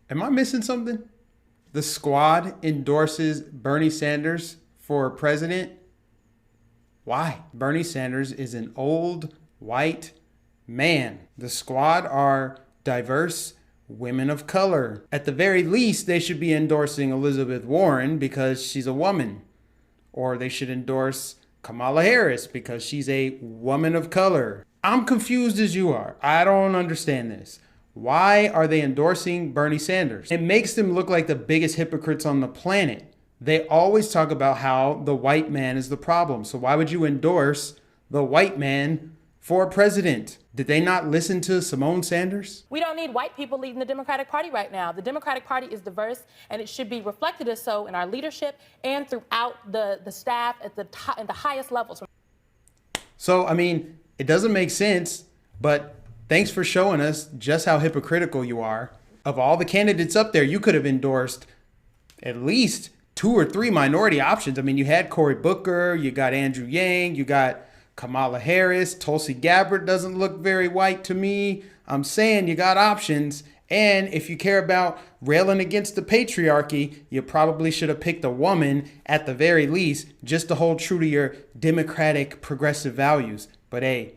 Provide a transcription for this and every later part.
Am I missing something? The squad endorses Bernie Sanders for president. Why? Bernie Sanders is an old white man. The squad are diverse women of color. At the very least, they should be endorsing Elizabeth Warren because she's a woman. Or they should endorse Kamala Harris because she's a woman of color. I'm confused as you are. I don't understand this. Why are they endorsing Bernie Sanders? It makes them look like the biggest hypocrites on the planet. They always talk about how the white man is the problem. So why would you endorse the white man for president? Did they not listen to Simone Sanders? We don't need white people leading the Democratic Party right now. The Democratic Party is diverse, and it should be reflected as so in our leadership and throughout the staff at the highest levels. So, I mean, it doesn't make sense, but thanks for showing us just how hypocritical you are. Of all the candidates up there, you could have endorsed at least 2 or 3 minority options. I mean, you had Cory Booker, you got Andrew Yang, you got Kamala Harris. Tulsi Gabbard doesn't look very white to me. I'm saying you got options. And if you care about railing against the patriarchy, you probably should have picked a woman at the very least, just to hold true to your democratic progressive values. But hey,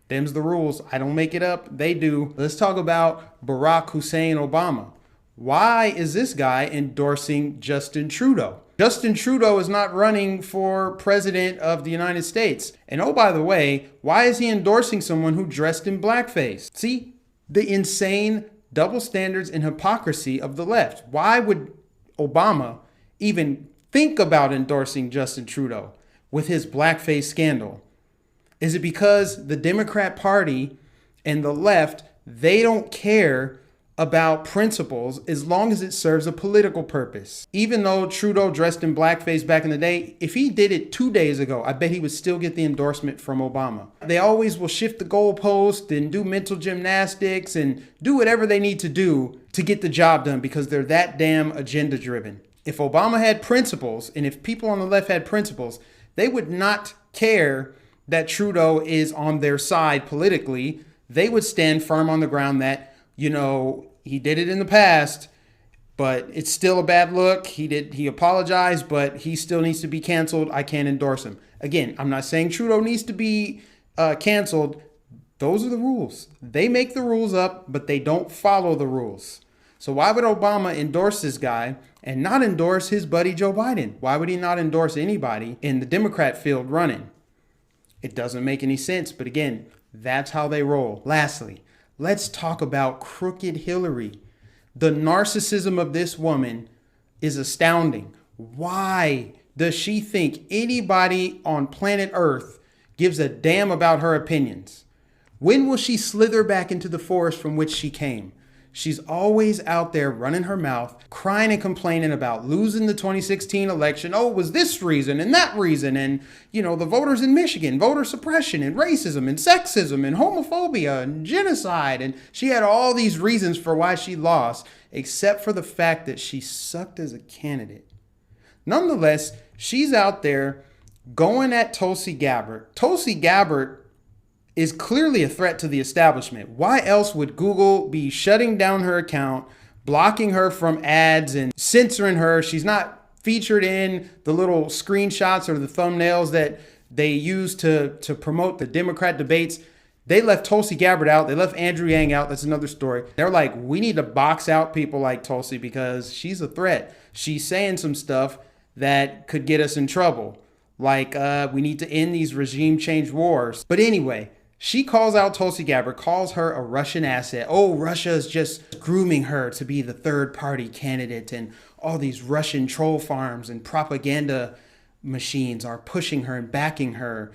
them's the rules. I don't make it up. They do. Let's talk about Barack Hussein Obama. Why is this guy endorsing Justin Trudeau? Justin Trudeau is not running for president of the United States. And oh, by the way, why is he endorsing someone who dressed in blackface? See, the insane double standards and hypocrisy of the left. Why would Obama even think about endorsing Justin Trudeau with his blackface scandal? Is it because the Democrat Party and the left, they don't care about principles as long as it serves a political purpose? Even though Trudeau dressed in blackface back in the day, if he did it 2 days ago, I bet he would still get the endorsement from Obama. They always will shift the goalpost and do mental gymnastics and do whatever they need to do to get the job done because they're that damn agenda driven. If Obama had principles and if people on the left had principles, they would not care that Trudeau is on their side politically. They would stand firm on the ground that, you know, he did it in the past, but it's still a bad look. He apologized, but he still needs to be canceled. I can't endorse him. Again, I'm not saying Trudeau needs to be canceled. Those are the rules. They make the rules up, but they don't follow the rules. So why would Obama endorse this guy and not endorse his buddy Joe Biden? Why would he not endorse anybody in the Democrat field running? It doesn't make any sense. But again, that's how they roll. Lastly, let's talk about crooked Hillary. The narcissism of this woman is astounding. Why does she think anybody on planet Earth gives a damn about her opinions? When will she slither back into the forest from which she came? She's always out there running her mouth, crying and complaining about losing the 2016 election. Oh, it was this reason and that reason. And, you know, the voters in Michigan, voter suppression and racism and sexism and homophobia and genocide. And she had all these reasons for why she lost, except for the fact that she sucked as a candidate. Nonetheless, she's out there going at Tulsi Gabbard. Tulsi Gabbard is clearly a threat to the establishment. Why else would Google be shutting down her account, blocking her from ads and censoring her? She's not featured in the little screenshots or the thumbnails that they use to promote the Democrat debates. They left Tulsi Gabbard out. They left Andrew Yang out. That's another story. They're like, we need to box out people like Tulsi because she's a threat. She's saying some stuff that could get us in trouble. Like, we need to end these regime change wars. But anyway, she calls out Tulsi Gabbard, calls her a Russian asset. Oh, Russia is just grooming her to be the third party candidate. And all these Russian troll farms and propaganda machines are pushing her and backing her.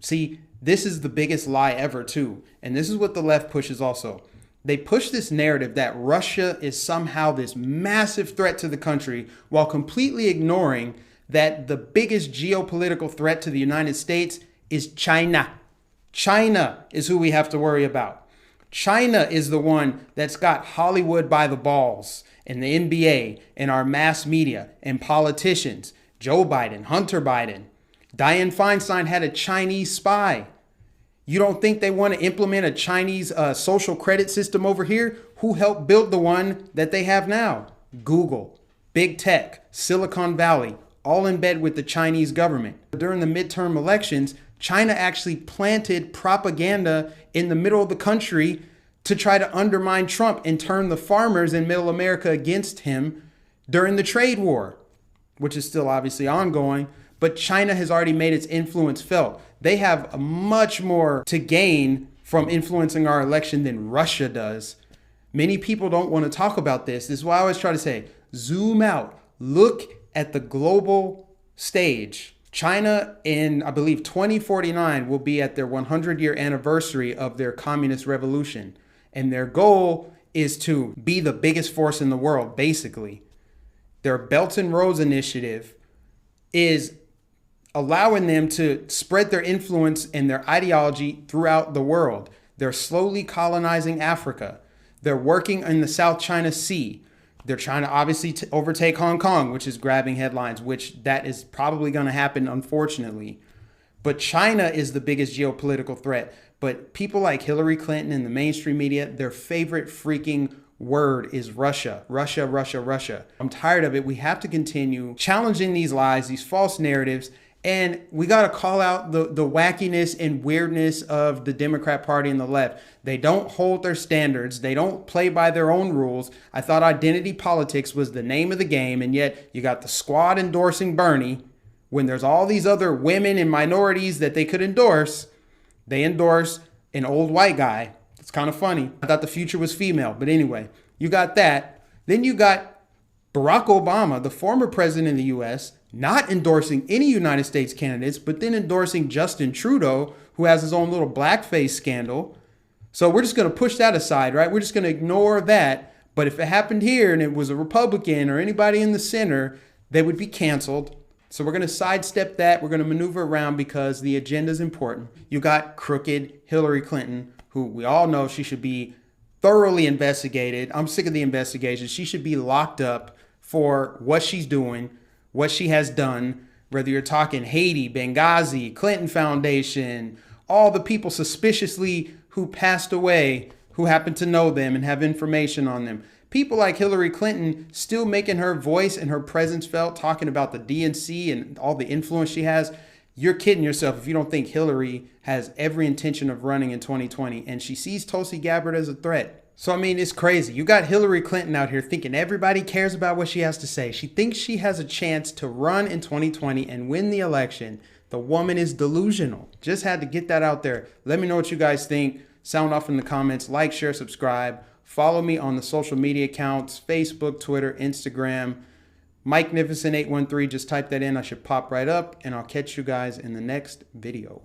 See, this is the biggest lie ever, too. And this is what the left pushes also. They push this narrative that Russia is somehow this massive threat to the country while completely ignoring that the biggest geopolitical threat to the United States is China. China is who we have to worry about. China is the one that's got Hollywood by the balls and the NBA and our mass media and politicians. Joe Biden, Hunter Biden. Dianne Feinstein had a Chinese spy. You don't think they want to implement a Chinese social credit system over here? Who helped build the one that they have now? Google, big tech, Silicon Valley, all in bed with the Chinese government. During the midterm elections, China actually planted propaganda in the middle of the country to try to undermine Trump and turn the farmers in middle America against him during the trade war, which is still obviously ongoing. But China has already made its influence felt. They have much more to gain from influencing our election than Russia does. Many people don't want to talk about this. This is why I always try to say, zoom out, look at the global stage. China in, I believe, 2049 will be at their 100-year anniversary of their communist revolution. And their goal is to be the biggest force in the world, basically. Their Belt and Roads Initiative is allowing them to spread their influence and their ideology throughout the world. They're slowly colonizing Africa. They're working in the South China Sea. They're trying to obviously overtake Hong Kong, which is grabbing headlines, which that is probably going to happen, unfortunately. But China is the biggest geopolitical threat. But people like Hillary Clinton and the mainstream media, their favorite freaking word is Russia, Russia, Russia, Russia. I'm tired of it. We have to continue challenging these lies, these false narratives. And we got to call out the wackiness and weirdness of the Democrat Party and the left. They don't hold their standards. They don't play by their own rules. I thought identity politics was the name of the game. And yet you got the squad endorsing Bernie when there's all these other women and minorities that they could endorse. They endorse an old white guy. It's kind of funny. I thought the future was female. But anyway, you got that. Then you got Barack Obama, the former president of the U.S., not endorsing any United States candidates, but then endorsing Justin Trudeau, who has his own little blackface scandal. So we're just going to push that aside, right? We're just going to ignore that. But if it happened here and it was a Republican or anybody in the center, they would be canceled. So we're going to sidestep that. We're going to maneuver around because the agenda is important. You got crooked Hillary Clinton, who we all know she should be thoroughly investigated. I'm sick of the investigations. She should be locked up for what she's doing, what she has done, whether you're talking Haiti, Benghazi, Clinton Foundation, all the people suspiciously who passed away, who happen to know them and have information on them. People like Hillary Clinton still making her voice and her presence felt, talking about the DNC and all the influence she has. You're kidding yourself if you don't think Hillary has every intention of running in 2020 and she sees Tulsi Gabbard as a threat. So, I mean, it's crazy. You got Hillary Clinton out here thinking everybody cares about what she has to say. She thinks she has a chance to run in 2020 and win the election. The woman is delusional. Just had to get that out there. Let me know what you guys think. Sound off in the comments. Like, share, subscribe. Follow me on the social media accounts, Facebook, Twitter, Instagram. MikeNificent813, just type that in. I should pop right up, and I'll catch you guys in the next video.